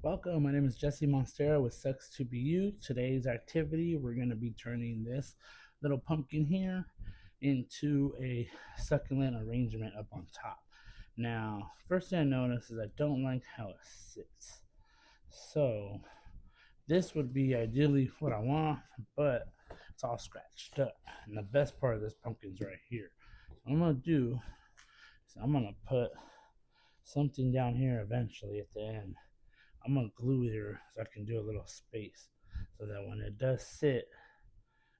Welcome, my name is Jesse Monstera with Sucks to Be You. Today's activity, we're going to be turning this little pumpkin here into a succulent arrangement up on top. Now, first thing I notice is I don't like how it sits. So, this would be ideally what I want, but it's all scratched up. And the best part of this pumpkin's right here. So what I'm going to do is I'm going to put something down here eventually at the end. I'm gonna glue here so I can do a little space so that when it does sit,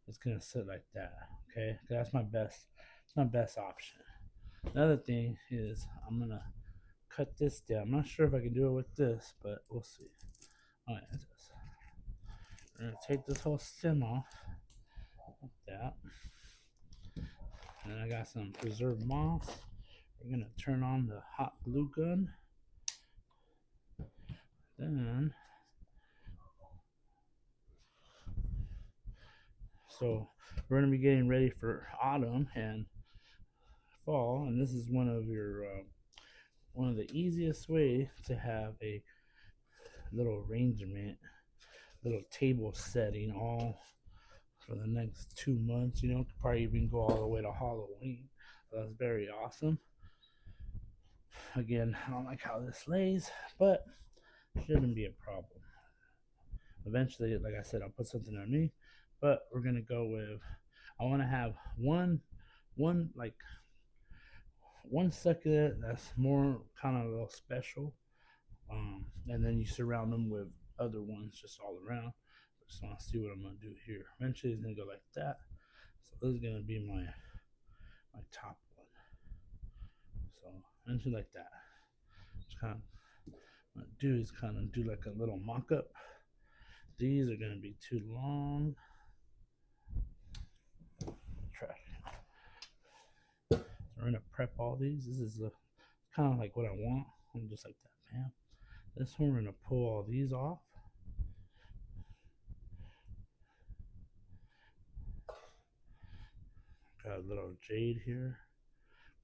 it's gonna sit like that. Okay, that's my best. It's my best option. Another thing is I'm gonna cut this down. I'm not sure if I can do it with this, but we'll see. All right, we're gonna take this whole stem off like that, and then I got some preserved moss. We're gonna turn on the hot glue gun. Then so we're going to be getting ready for autumn and fall, and this is one of the easiest way to have a little arrangement, little table setting all for the next 2 months. You know, could probably even go all the way to Halloween. So that's very awesome. Again, I don't like how this lays, but shouldn't be a problem. Eventually, like I said, I'll put something underneath, but we're gonna go with. I want to have one like one succulent that's more kind of a little special, and then you surround them with other ones just all around. Just want to see what I'm gonna do here. Eventually, it's gonna go like that. So this is gonna be my top one. So eventually like that. Just kind of what I do is kind of do like a little mock-up. These are gonna be too long. Trash. So we're gonna prep all these. This is kind of like what I want. I'm just like that, bam. This one we're gonna pull all these off. Got a little jade here,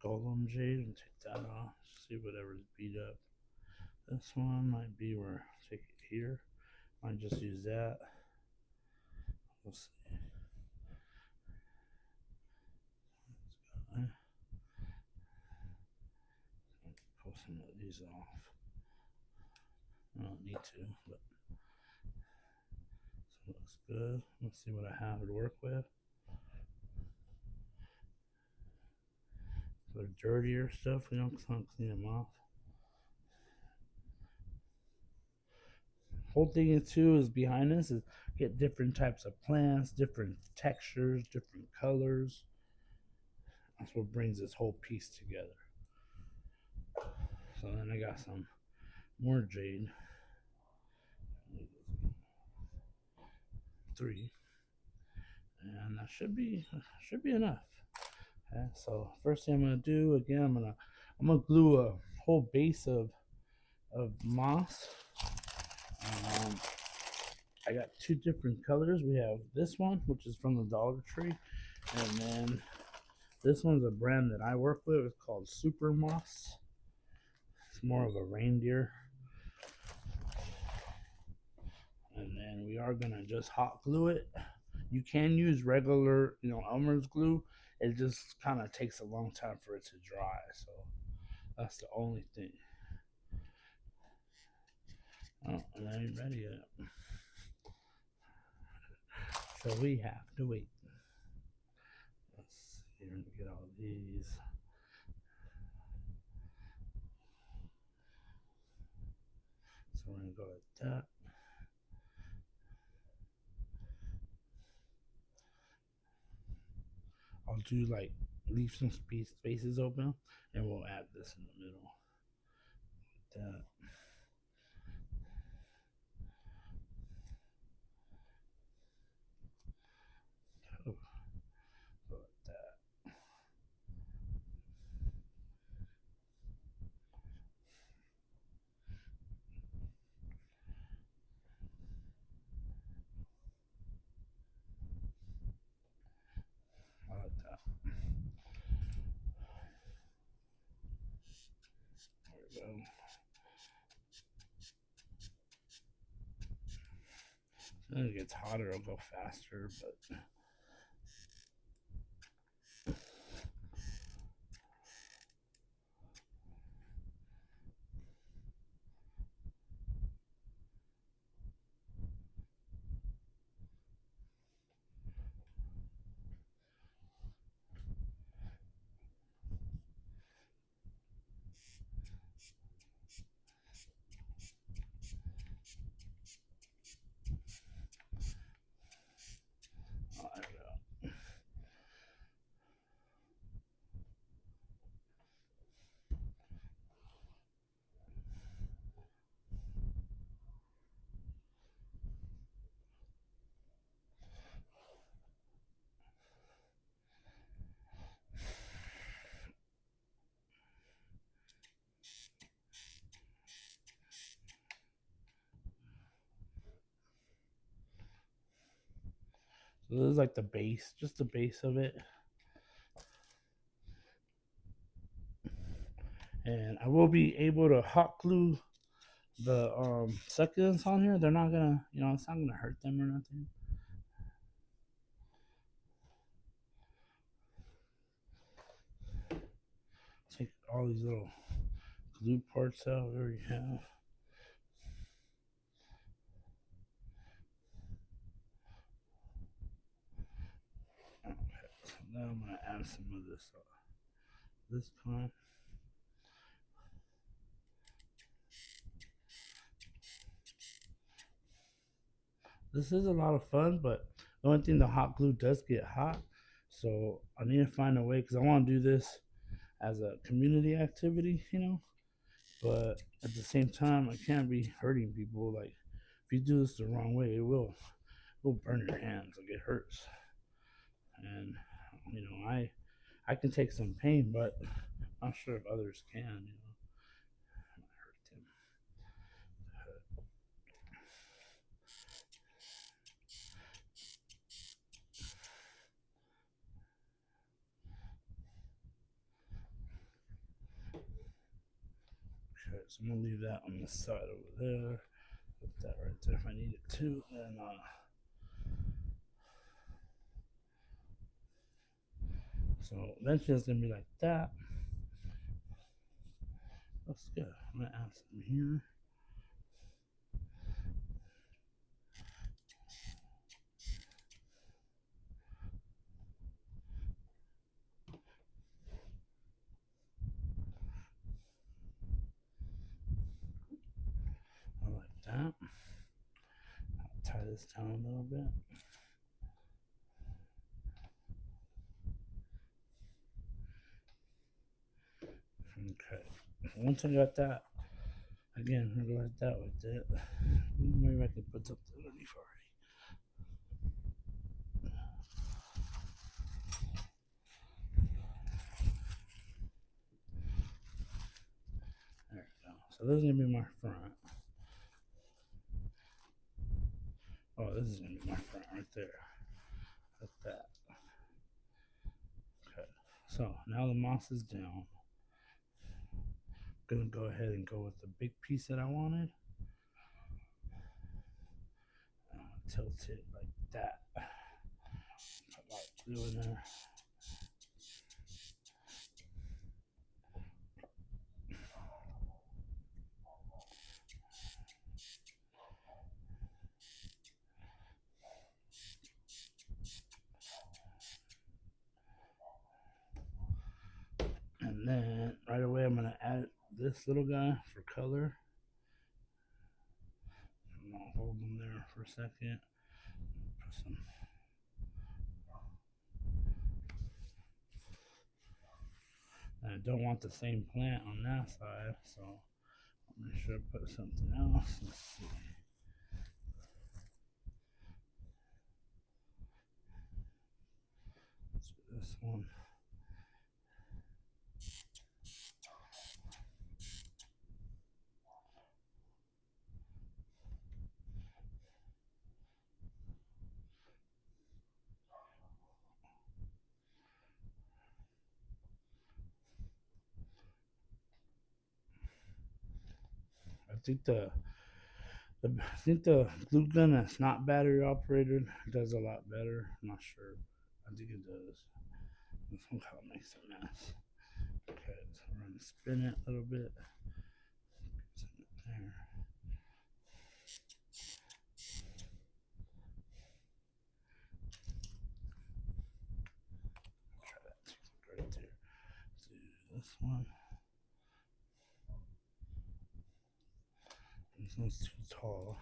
golden jade, and take that off. See whatever's beat up. This one might be where take it here. Might just use that. We'll see. Pull some of these off. I don't need to, but this looks good. Let's see what I have to work with. For dirtier stuff, we don't clean them off. Whole thing is too is behind this is get different types of plants, different textures, different colors. That's what brings this whole piece together. So then I got some more jade. 3. And that should be enough. Okay, so first thing I'm gonna do again, I'm gonna glue a whole base of moss. Um, I got 2 different colors. We have this one, which is from the Dollar Tree, and then this one's a brand that I work with. It's called Super Moss. It's more of a reindeer. And then we are gonna just hot glue it. You can use regular, Elmer's glue. It just kind of takes a long time for it to dry, so that's the only thing. Oh, and I ain't ready yet. So we have to wait. Let's see here and get all these. So we're gonna go like that. I'll do like leave some spaces open, and we'll add this in the middle. Like that. Oh, like that. I like that. There we go. When it gets hotter, it'll go faster, but there we go. So this is like the base, just the base of it. And I will be able to hot glue the succulents on here. They're not gonna, it's not gonna hurt them or nothing. Take all these little glue parts out we already have. Okay, so now I'm gonna add some of this kind. This is a lot of fun, but the only thing, the hot glue does get hot. So I need to find a way, because I want to do this as a community activity, But at the same time, I can't be hurting people. Like, if you do this the wrong way, it will burn your hands. Like, it hurts. And I can take some pain, but I'm not sure if others can. It might hurt them. Okay, so I'm gonna leave that on the side over there. Put that right there if I need it to. And so eventually it's gonna be like that. Looks good. I'm gonna add some here. I like that. I'll tie this down a little bit. Okay. Once I got that, again, I'm gonna like that with it. Maybe I can put something underneath already. There we go. So this is gonna be my front. Oh, this is gonna be my front right there. Like that. Okay. So now the moss is down. I'm gonna go ahead and go with the big piece that I wanted. I'm gonna tilt it like that. Put a lot of glue in there. And then right away I'm gonna add this little guy for color. I'm gonna hold them there for a second. Put some. And I don't want the same plant on that side, so I'll make sure I put something else. Let's see. Let's do this one. I think I think the glue gun that's not battery operated does a lot better. I'm not sure. I think it does. This one kind of makes a mess. Okay, so we're gonna spin it a little bit. There. Try that right there. Do this one. This one's too tall.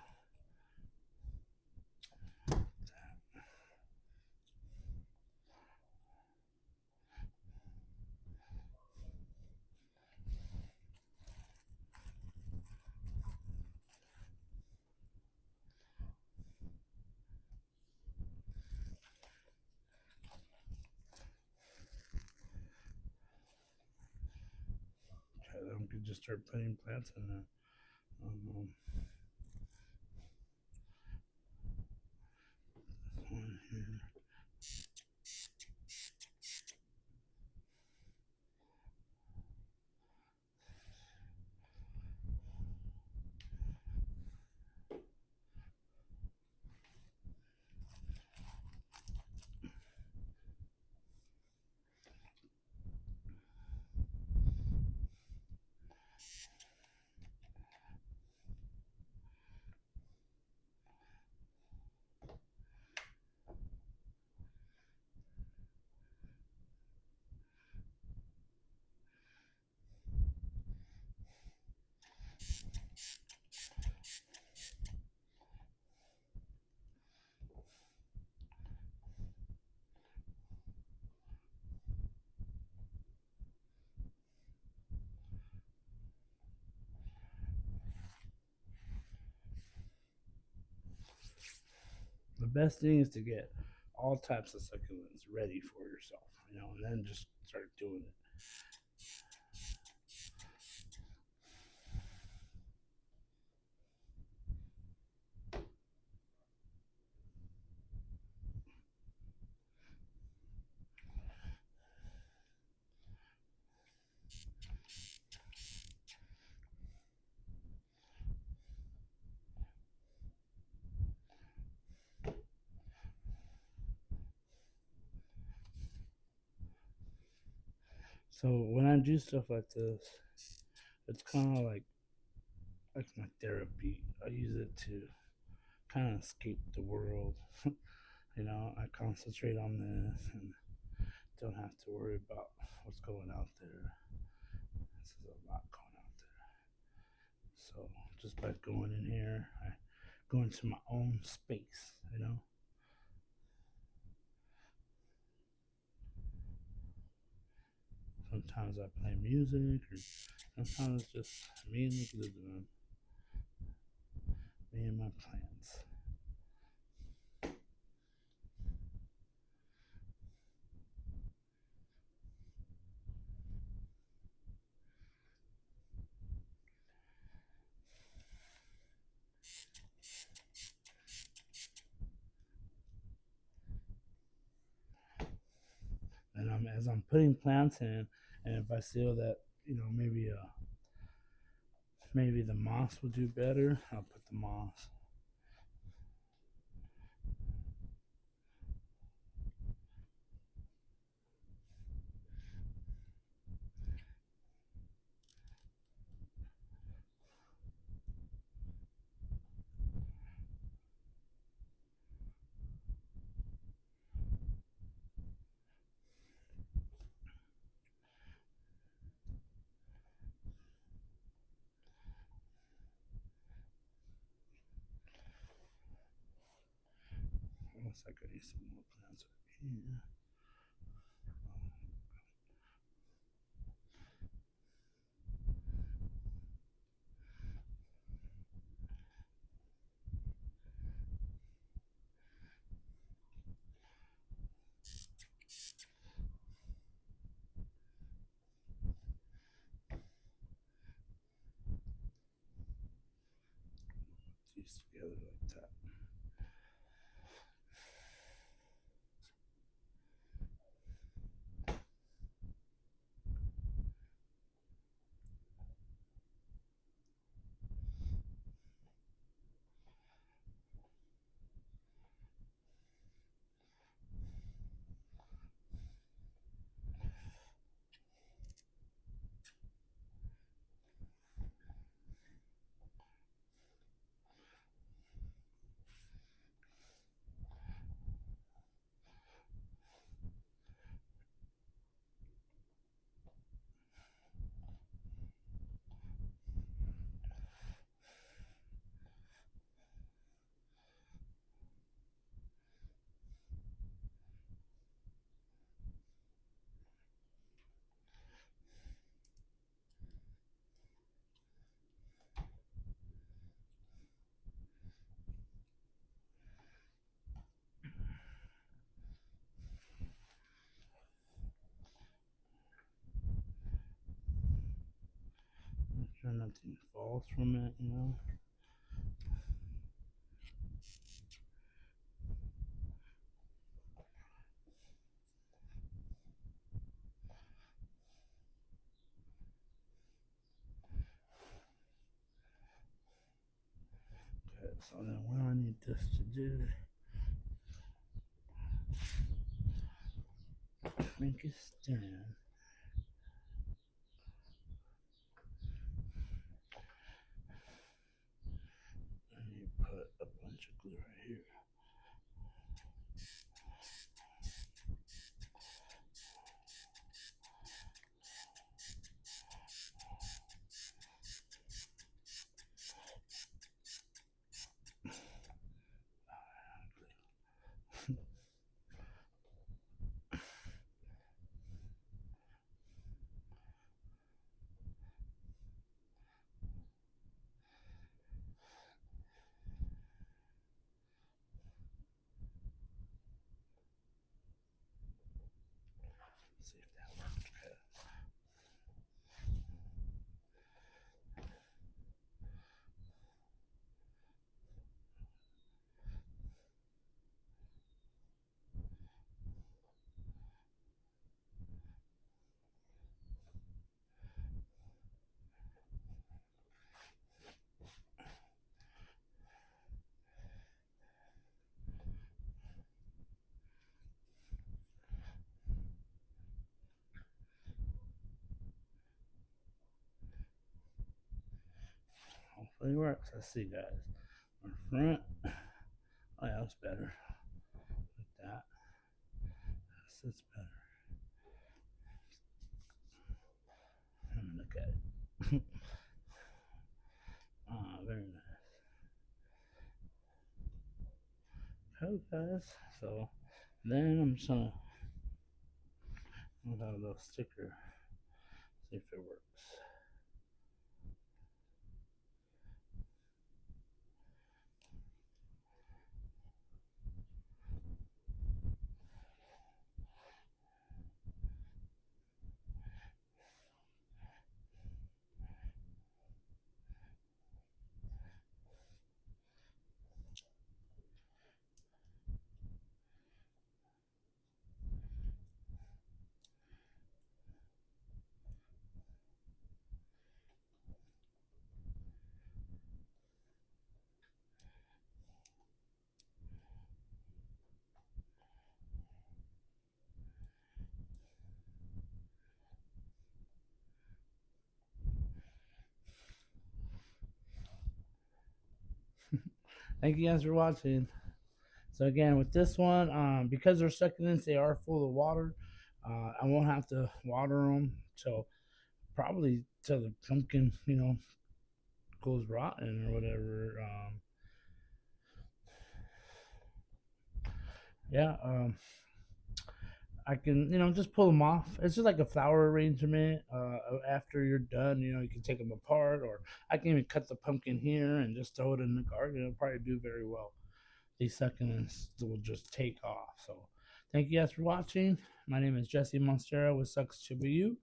Okay, then we can just start putting plants in there. Um, this one here. The best thing is to get all types of succulents ready for yourself, and then just start doing it. So when I do stuff like this, it's kind of like my therapy. I use it to kind of escape the world. I concentrate on this and don't have to worry about what's going out there. This is a lot going out there. So just by going in here, I go into my own space. Sometimes I play music, or sometimes it's just me and the glue gun, me and my plants. And as I'm putting plants in, and if I feel that maybe the moss will do better, I'll put the moss. Looks like I need some more plants over here. These together like that. nothing falls from it, you know. Okay, so then what I need this to do, make it stand. And you put a bunch of glue right here. Let's see if that works. Okay. Hopefully it works. Let's see, guys. Our front. Oh yeah, that's better. Like that. That's better. Look at it. Ah, very nice. Okay, guys. So then I'm just gonna have a little sticker. See if it works. Thank you guys for watching. So again, with this one, because they're succulents, they are full of water. I won't have to water them till probably till the pumpkin, goes rotten or whatever. Yeah, I can, just pull them off. It's just like a flower arrangement. After you're done, you can take them apart, or I can even cut the pumpkin here and just throw it in the garden. It'll probably do very well. These succulents will just take off. So, thank you guys for watching. My name is Jesse Monstera with Sucks to Be You.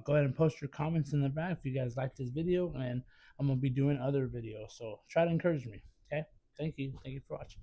Go ahead and post your comments in the back if you guys like this video, and I'm gonna be doing other videos. So try to encourage me. Okay, thank you for watching.